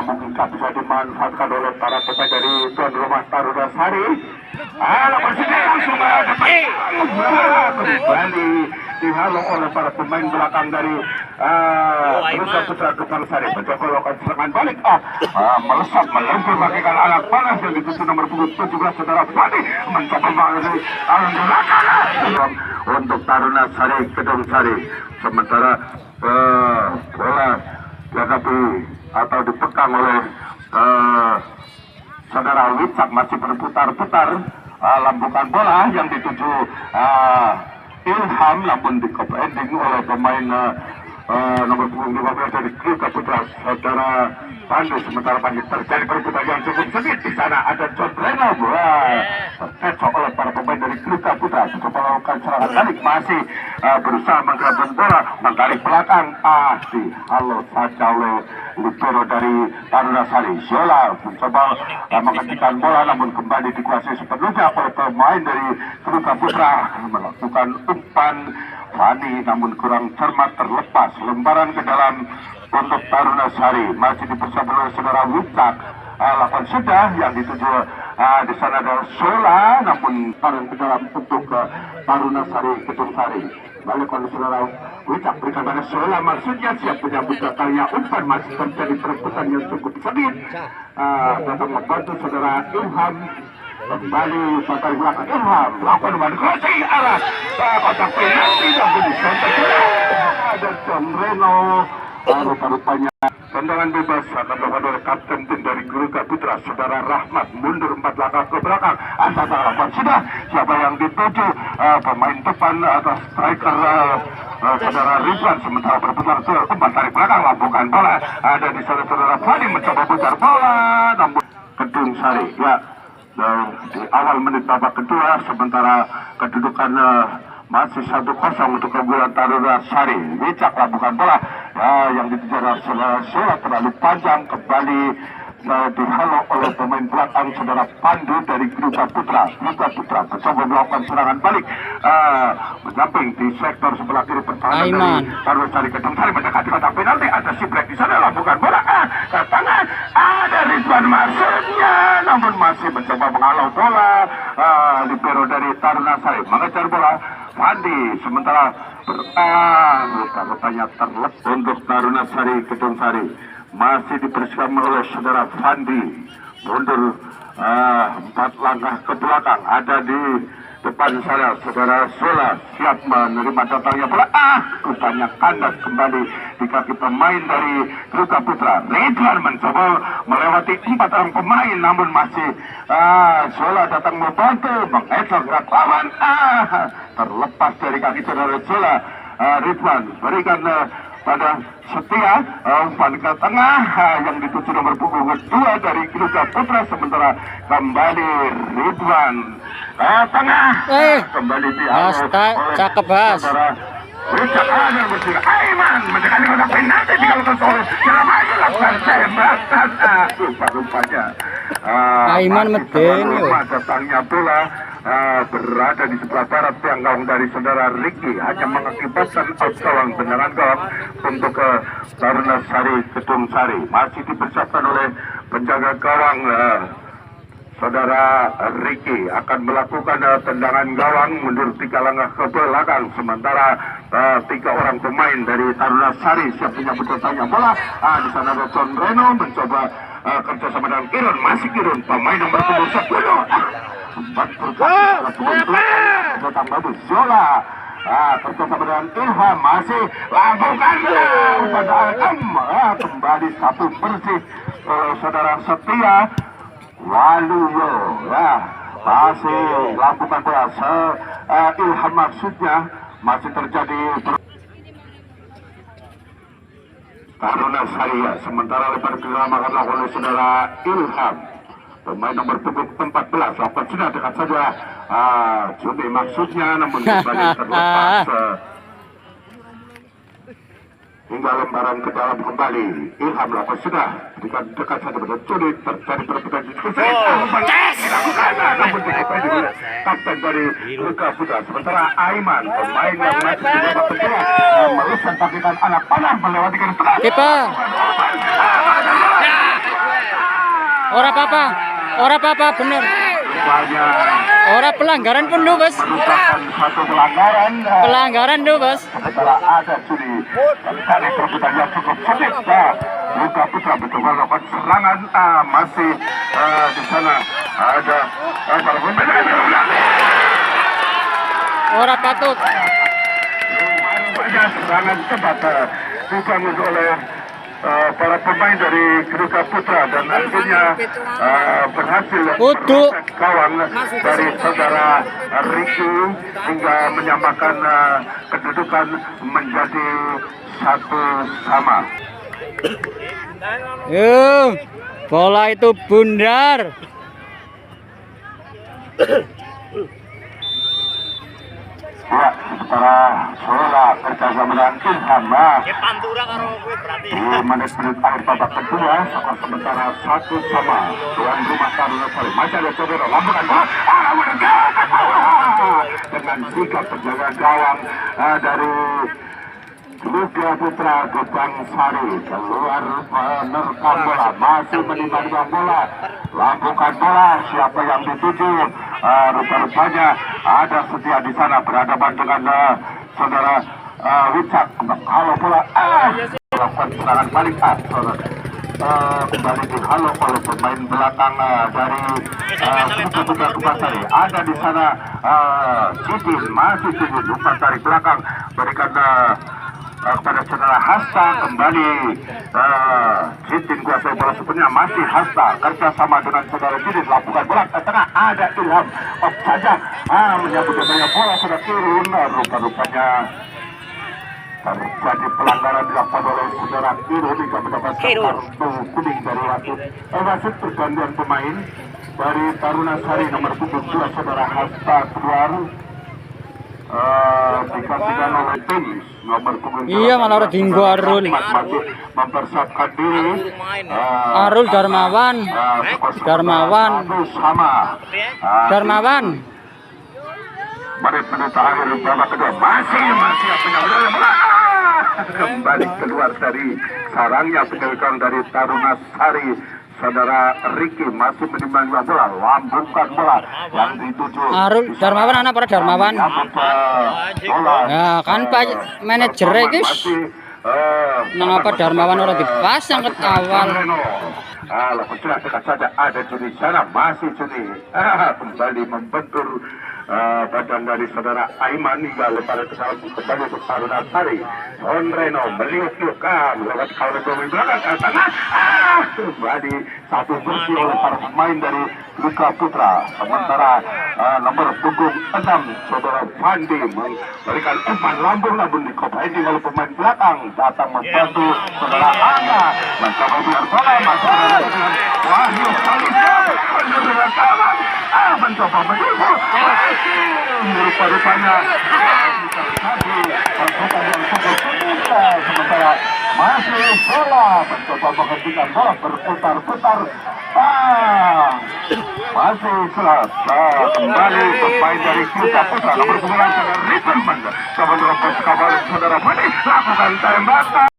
mungkin bisa dimanfaatkan oleh para pemain dari tuan rumah Taruna Sari. Lakukan sini langsung kembali dihalau oleh para pemain belakang dari Berusaha putra Kepala Sari mencoba melakukan serangan balik. Melesat melempar bagikan anak panas yang dituju nomor punggung 17 saudara Fandi mencoba mengalami belakang untuk Taruna Sari Kedung Sari. Sementara bola dihadapi atau dipegang oleh saudara Wicak masih berputar-putar. Lampukan bola yang dituju Ilham namun di top ending oleh pemain nomor punggung 15 dari Kluka Putra saudara Pandu. Sementara Pandu terjadi perputaran yang cukup sengit. Di sana ada John Reno tercocok oleh para pemain dari Kluka Putra. Coba melakukan serangan balik masih berusaha menggerakkan bola menggaris belakang halo saja oleh libero dari Taruna Sari. Zola mencoba menghentikan bola namun kembali dikuasai sepenuhnya oleh pemain dari Kluka Putra melakukan umpan Fani namun kurang cermat terlepas lembaran ke dalam untuk Taruna Sari. Masih dipersiapkan oleh saudara Wicak. Lakukan sudah yang dituju di sana ada Sola namun taruh ke dalam untuk Taruna Sari Kedung Sari. Balik oleh saudara Wicak berikan pada Sola maksudnya siap menyambut datangnya umpan. Masih terjadi perebutan yang cukup sengit. Datang membantu saudara Ilham kembali sampai belakang Ilham melakukan umpan crossing arah kotak penalti dan disontek ada John Reno. Rupa-rupanya tendangan bebas akan dilakukan oleh kapten tim dari Kluka Putra saudara Rahmat mundur 4 langkah ke belakang. Anda lakukan sudah siapa yang dituju pemain depan atas striker saudara Ridwan. Sementara berputar ke umpan tarik belakang lampukan bola ada di sana saudara Fadi mencoba putar bola namun Kedung Sari ya. Dan di awal menit babak kedua sementara kedudukan masih 1-0 untuk keunggulan Taruna Sari. Wicak lakukan bola yang dituju Sola terlalu panjang kembali dihalau oleh pemain belakang saudara Pandu dari Kluka Putra. Kluka Putra mencoba melakukan serangan balik menyamping di sektor sebelah kiri pertahanan dari Taruna Sari Kedung Sari mendekati kotak penalti. Ada Sibrek di sana lakukan bola ke tangan ada Ridwan maksudnya namun masih mencoba menghalau bola. Libero dari Taruna Sari mengejar bola Fandi sementara rupanya terlepas untuk Taruna Sari Kedung Sari. Masih dipersiapkan oleh saudara Fandi mundur 4 langkah ke belakang ada di depan saya saudara Sola siap menerima datangnya bola rupanya kandas kembali di kaki pemain dari Kluka Putra. Ridwan mencoba melewati 4 orang pemain namun masih Sola datang membantu mengejar gerak lawan terlepas dari kaki saudara Sola. Ridwan berikan pada Setia umpan ke tengah yang dituju nomor punggung 2 dari Kluka Putra. Sementara kembali Ridwan ke tengah kembali dihalau oleh cakep Bas. Richard yang bersih Aiman mendekati kotak penalti dikalahkan oleh Jeramayu lakukan tembakan rupanya Aiman medeni datangnya bola berada di sebelah barat tiang gawang dari saudara Ricky hanya mengakibatkan out gawang beneran gawang untuk Taruna Sari Kedung Sari. Masih dipersiapkan oleh penjaga gawang saudara Ricky akan melakukan tendangan gawang mundur 3 langkah ke belakang. Sementara 3 orang pemain dari Taruna Sari siap menyambut datangnya bola. Di sana ada John Reno mencoba kerjasama dengan Kirun. Masih Kirun pemain nomor punggung 10 datang bagus Zola kerjasama dengan Ilham masih lakukan pada kembali satu bersih saudara Setia Waluyo masih lakukan bola Ilham maksudnya masih terjadi Taruna Sari. Sementara lebar dilakukan oleh saudara Ilham pemain nomor punggung 14 lakukan sudah dekat saja Juni maksudnya namun kembali terlepas hingga lembaran ke dalam kembali. Ilham lakukan sudah dekat saja pada Juni terjadi perebutan diskusi dilakukan namun dikepedi oleh kapten dari Kluka Putra. Sementara Aiman pemain yang masih di babak kedua meluskan takikan anak panah melewati garis tengah. Ora apa-apa bener. rupanya Ora pelanggaran pun lu, Bos. merupakan satu pelanggaran. Pelanggaran lu, Bos. Setelah ada juri kali perebutan yang cukup sulit, Luka Putra mencoba melakukan serangan. Masih di sana ada para pemain. Ora patut. Banyak serangan cepat dibangun oleh para pemain dari Luka Putra dan akhirnya berhasil Uduk. merosek gawang dari saudara Ricky hingga menyamakan kedudukan menjadi 1-1. Yo, bola itu bundar. Ya, sementara Sola kerjasama dengan Ilham Pantura karo kowe berarti. di menit-menit akhir babak kedua, sementara 1-1 tuan rumah Taruna Sari masih ada saudara lambungan bola dengan sikap penjaga gawang dari Luka Putra Gebang Sari keluar menerkam bola, masih menimbang bola, lambungkan bola, siapa yang dituju? Rupa-rupanya ada Setia di sana berhadapan dengan saudara Wicak. Halo bola, melakukan serangan balik, kembali dihalo oleh pemain belakang dari Luka Putra Gebang Sari. Ada di sana Citin, masih Citin, Luka Sari belakang berikan kepada saudara Hasta, kembali Citin kuasai bola sebenarnya, masih Hasta kerjasama dengan saudara Citin, lakukan bola ke tengah, ada Ilham saja menyambut banyak bola sudah turun, rupa-rupanya terjadi pelanggaran dilakukan oleh saudara Kiro hingga mendapatkan kartu kuning dari wasit. Wasit pergantian pemain dari Taruna Sari nomor 72 saudara Hasta keluar, digantikan oleh tim nomor 72. Iya, malah ora dinggo Arul. Masih mempersiapkan diri. Arul Darmawan. Darmawan. Sama. Darmawan. Menit-menit akhir babak kedua masih penyaluran bola. Kembali keluar dari sarangnya penjagaan dari Taruna Sari. Saudara Ricky masih menimbang bola, lambungkan bola yang dituju. Arul Darmawan anak para Darmawan. Ya kan Pak manajer guys. Nang apa Darmawan ora dipasang ke awal. Lalu dekat saja ada Juni sana, masih Juni kembali membentur badan dari saudara Aiman hingga lepas kesalahan kembali untuk Taruna Sari. Son Reno meliuk-liukkan lewat kawanan pemain belakang ke tengah, kembali satu bersih oleh para pemain dari Luka Putra. Sementara nomor punggung 6 saudara Fandi memberikan umpan lambung di Kopandi oleh pemain belakang datang membantu saudara Angga mencoba biar bola masuk dengan Wahyu Salisa dengan kawan mencoba menipu, rupa-rupanya sementara masih bola mencoba menghentikan bola berputar-putar, masih kembali pemain dari Luka Putra nomor 9 saudara Ritman coba menerapkan kabar saudara Fandi lakukan tembakan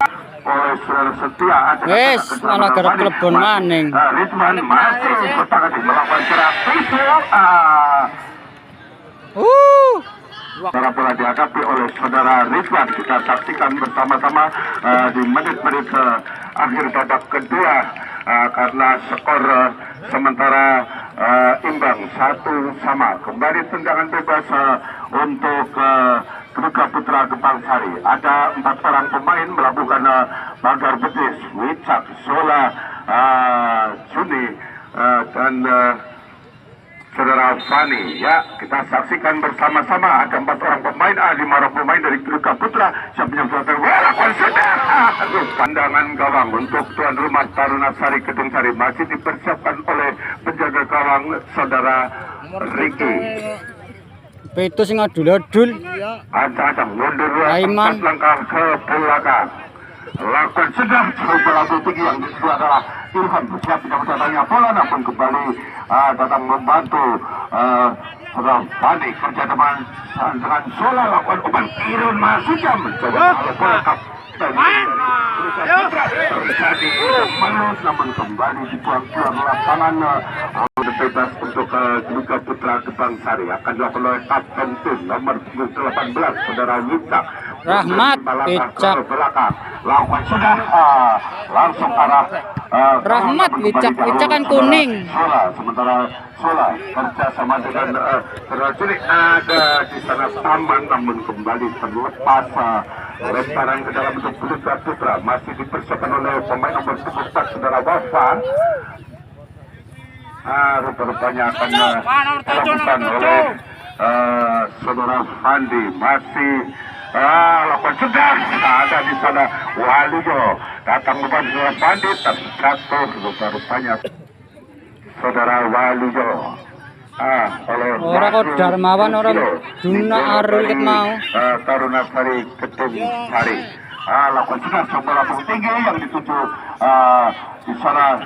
oleh saudara Setia. Wes, malah garap klebon maning. Ritman masih bertahan di melakukan serangan pisau. Para bola dihadapi oleh saudara Ridwan. Kita saksikan bersama-sama di menit-menit akhir babak kedua karena skor sementara imbang 1-1. Kembali tendangan bebas untuk Luka Putra Gebang Sari. Ada 4 orang pemain melakukan pagar betis, Wicak, Sola, Juni dan saudara Fani. Ya, kita saksikan bersama-sama ada 4 orang pemain, 5 orang pemain dari Luka Putra. Siapa yang sudah lakukan pandangan gawang untuk tuan rumah Taruna Sari Kedung Sari masih dipersiapkan oleh penjaga gawang saudara Ricky. Itu sing adul-adul. Ada mundur Aiman. 4 langkah ke belakang. Lakukan sedang bola tinggi yang disitu adalah Ilham siap tidak berdatangnya bola namun kembali datang membantu Saudara Fandi kerja teman dengan Sola lakukan umpan Irun masuknya mencoba bola kap terjadi menus namun kembali dibuang keluar lapangan bebas untuk Liga Putra Gebang Sari akan dilakukan oleh Kapten Tim nomor 18 Saudara Wicak Rahmat Wicak belakang lakukan sudah langsung arah Rahmat Wicak kan kuning. Sola sementara Sola kerja sama dengan Cilik ada di sana Taman namun kembali terlepas lemparan ke dalam bentuk Liga Putra masih dipersiapkan oleh pemain nomor 14 Saudara Wafan. Rupa-rupanya akan dilakukan oleh Saudara Fandi masih lakukan sudah ada di sana Waluyo datang membantu Saudara Fandi terjatuh rupa-rupanya Saudara Waluyo oleh Orang kok Darmawan orang Duna Arul ket mau Taruna Sari Kedung Sari lakukan sudah coba langsung tinggi yang dituju di sana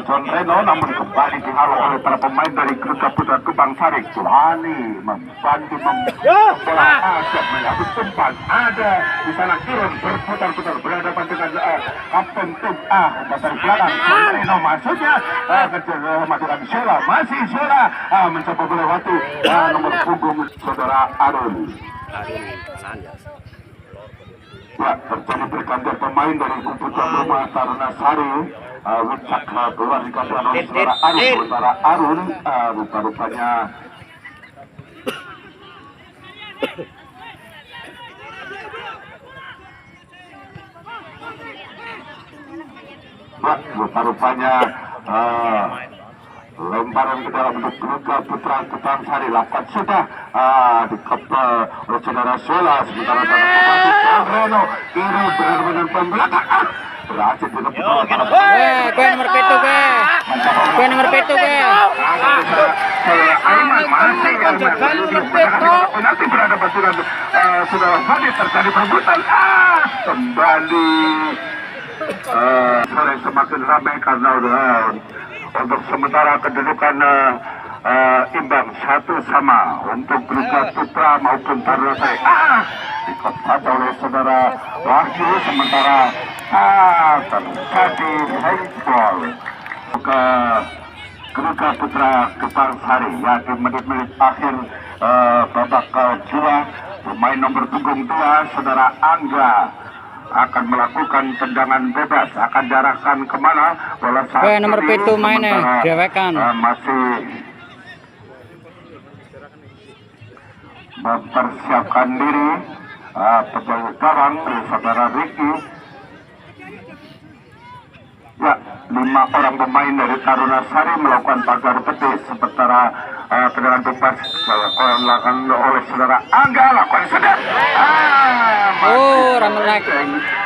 John Reno namun kembali dihalau oleh para pemain dari Liga Putra Gebang Sari. Sulani membantu bola siap menyambut umpan ada di sana Irun berputar-putar berhadapan dengan Kapten Tim dari belakang John Reno masuknya kematikan Sola masih Sola mencoba melewati nomor punggung Saudara Arun. Ya, terjadi pergantian pemain dari Putra Rumah Taruna Sari. Wicak keluar dikatakan oleh Saudara Arun. Saudara Arun rupa-rupanya lemparan ke dalam bentuk Liga Putra Gebang Sari lakukan sudah dikepal oleh Saudara Sola sementara dalam pembantu John Reno kiri benar-benar pembelakang berhasil direbut gue nomor petu gue nomor petu Aiman masih nanti berhadapan dengan Saudara Fandi terjadi perebutan kembali sore semakin ramai karena untuk sementara kedudukan imbang 1-1 untuk Liga Putra maupun Taruna Sari dikepal oleh Saudara Wahyu sementara terjadi handball ke Liga Putra Gebang Sari ya di menit-menit akhir babak kedua pemain nomor punggung 2 Saudara Angga akan melakukan tendangan bebas akan diarahkan kemana bola saat nomor petu mainnya dewekan masih mempersiapkan diri penjaga gawang Saudara Ricky ya 5 orang pemain dari Taruna Sari melakukan pagar putih sementara tendangan bebas dilakukan oleh Saudara Angga lakukan sudah ramelek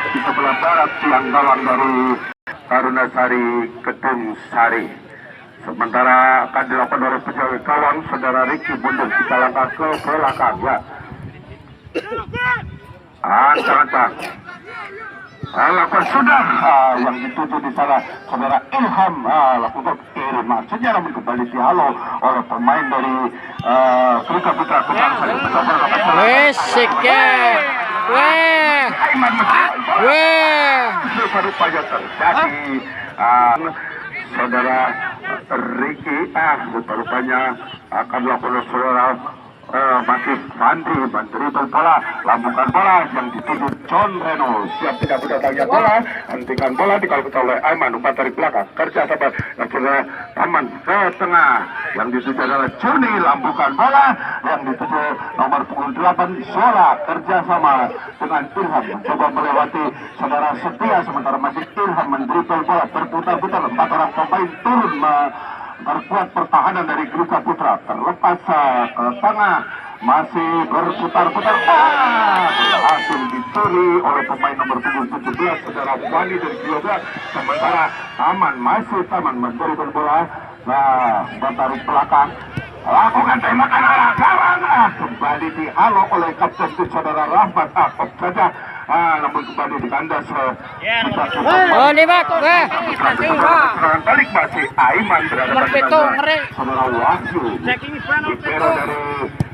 di sebelah barat tiang gawang dari Taruna Sari Kedung Sari sementara akan dilakukan oleh penjaga gawang Saudara Ricky mundur kita langkah ke belakang ya ancang-ancang lakukan sudah yang dituju di sana Saudara Ilham lakukan kiri maksudnya namun kembali dihalau oleh pemain dari Liga Putra Gebang Sari rupanya terjadi Saudara Ricky rupanya akan dilakukan oleh Saudara masih Fandi dribble bola lambungkan bola yang dituju John Reno siap tidak berdatangnya bola hentikan bola dikalakan oleh Aiman umpan dari belakang kerja sama Saudara Taman ke tengah yang dituju adalah Juni lambungkan bola yang dituju nomor punggung 8 Sola kerja sama dengan Ilham mencoba melewati Saudara Setia sementara masih Ilham mendribble bola berputar-putar 4 orang pemain turun berkuat pertahanan dari Liga Putra terlepas ke tengah masih berputar-putar berhasil dicuri oleh pemain nomor punggung 17 Saudara Wani dari 12 sementara Taman mendribble bola bertarik belakang lakukan tembakan arah gawang kembali dihalau oleh Kapten Saudara Rahmat saja namun kembali dikandas Oh, liwat. Wah. serangan balik masih Aiman berhadapan dengan saudara Wahyu. Dipero dari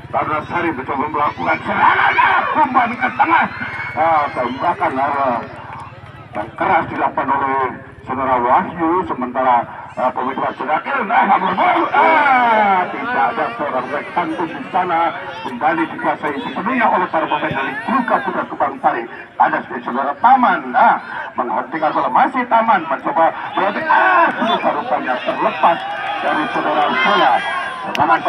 Taruna Sari mencoba melakukan serangan umpan ke tengah. Tembakan yang keras dilakukan oleh saudara Wahyu, sementara pemain Persija tidak ada seorang rekan di sana, kembali dikuasai sepenuhnya oleh para pemain dari Gruka Putra Gebang Sari. Ada saudara Taman menghentikan bola, masih Taman mencoba berarti rupanya terlepas dari saudara bola. Aiman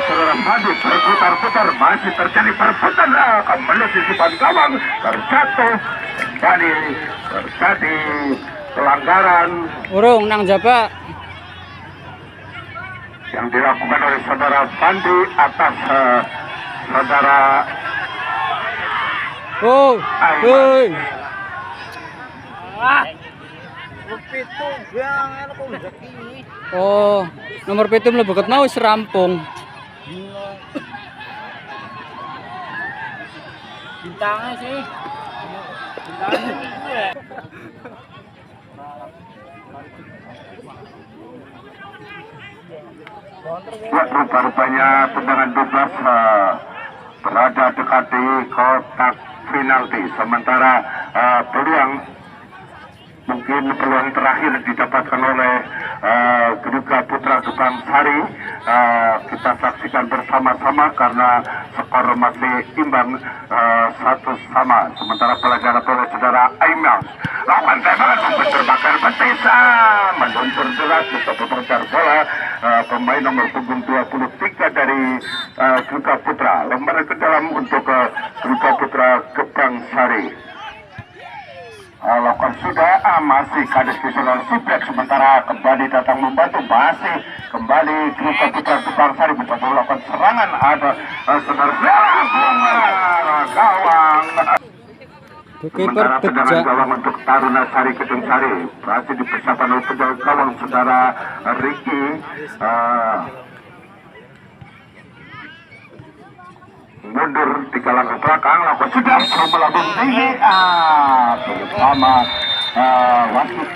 saudara Sadis berputar-putar, masih terjadi perebutan kembali sisipan gawang, terjatuh kembali terjadi pelanggaran Urung nang jaba. yang dilakukan oleh saudara Fandi atas saudara Oh, hei. Oh, nomor pitu mlebu ket mau wis rampung. Bintangnya sih. Ya, rupa-rupanya tendangan 12 berada dekat di kotak penalti, sementara peluang mungkin peluang terakhir didapatkan oleh Gruka Putra Gebang Sari. Kita saksikan bersama-sama karena skor masih imbang 1-1, sementara pelanggaran oleh saudara Aiman. Lawan tembakan terbakar betis, meluncur deras mencoba merejar bola pemain nomor punggung 23 dari Gruka Putra, lembar ke dalam untuk Gruka Putra Gebang Sari. Lakukan sudah masih kades di saudara Suplek, sementara kembali datang membantu, masih kembali Gruka Putra Gebang Sari mencoba melakukan serangan, ada saudara gawang. Sementara tendangan gawang untuk Taruna Sari Gedung Sari berhasil dipersiapkan oleh penjaga gawang saudara Ricky. Mundur 3 langkah belakang, lakukan sudah melambung tinggi bersama wasit